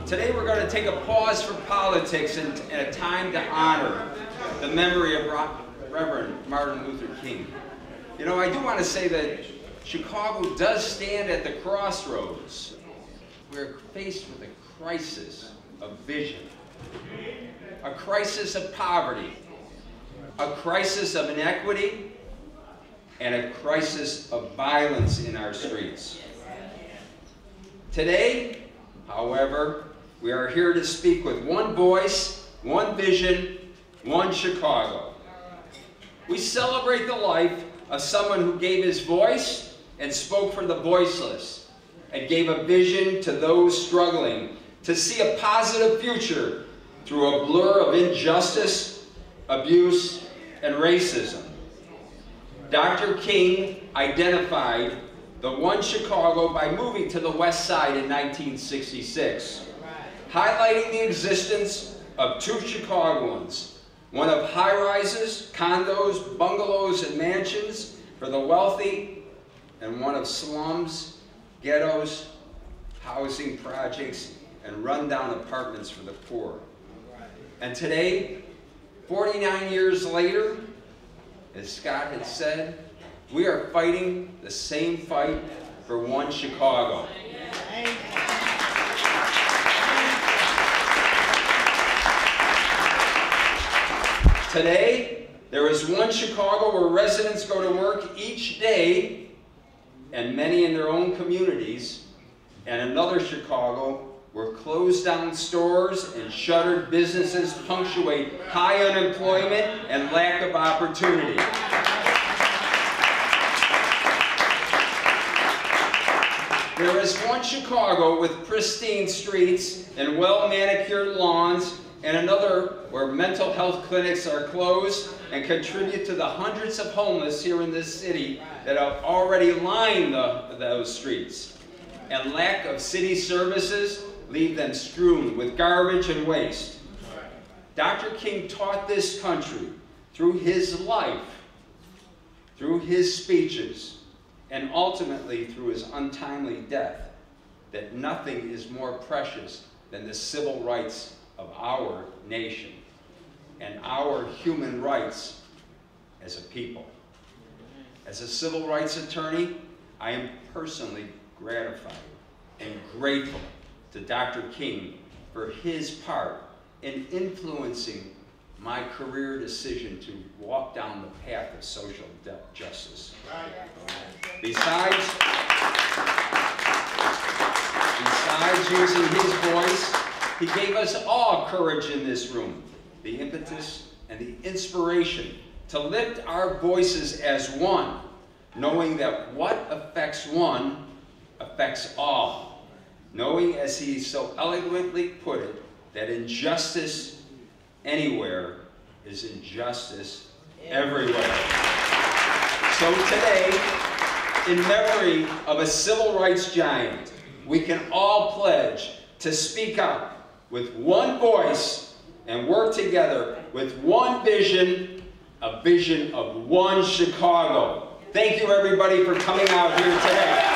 Today we're going to take a pause for politics and a time to honor the memory of Reverend Martin Luther King. You know, I do want to say that Chicago does stand at the crossroads. We're faced with a crisis of vision, a crisis of poverty, a crisis of inequity, and a crisis of violence in our streets. Today, however, we are here to speak with one voice, one vision, one Chicago. We celebrate the life of someone who gave his voice and spoke for the voiceless, and gave a vision to those struggling to see a positive future through a blur of injustice, abuse, and racism. Dr. King identified the one Chicago by moving to the West Side in 1966, highlighting the existence of two Chicagoans, one of high-rises, condos, bungalows, and mansions for the wealthy, and one of slums, ghettos, housing projects, and rundown apartments for the poor. And today, 49 years later, as Scott had said, we are fighting the same fight for one Chicago. Today, there is one Chicago where residents go to work each day, and many in their own communities, and another Chicago where closed down stores and shuttered businesses punctuate high unemployment and lack of opportunity. There is one Chicago with pristine streets and well-manicured lawns, and another where mental health clinics are closed and contribute to the hundreds of homeless here in this city that have already lined those streets. And lack of city services leave them strewn with garbage and waste. Dr. King taught this country through his life, through his speeches, and ultimately through his untimely death, that nothing is more precious than the civil rights of our nation and our human rights as a people. As a civil rights attorney, I am personally gratified and grateful to Dr. King for his part in influencing my career decision to walk down the path of social justice. Besides using his voice, he gave us all courage in this room, the impetus and the inspiration to lift our voices as one, knowing that what affects one affects all. Knowing, as he so eloquently put it, that injustice anywhere is injustice everywhere. So today, in memory of a civil rights giant, we can all pledge to speak up with one voice and work together with one vision, a vision of one Chicago. Thank you, everybody, for coming out here today.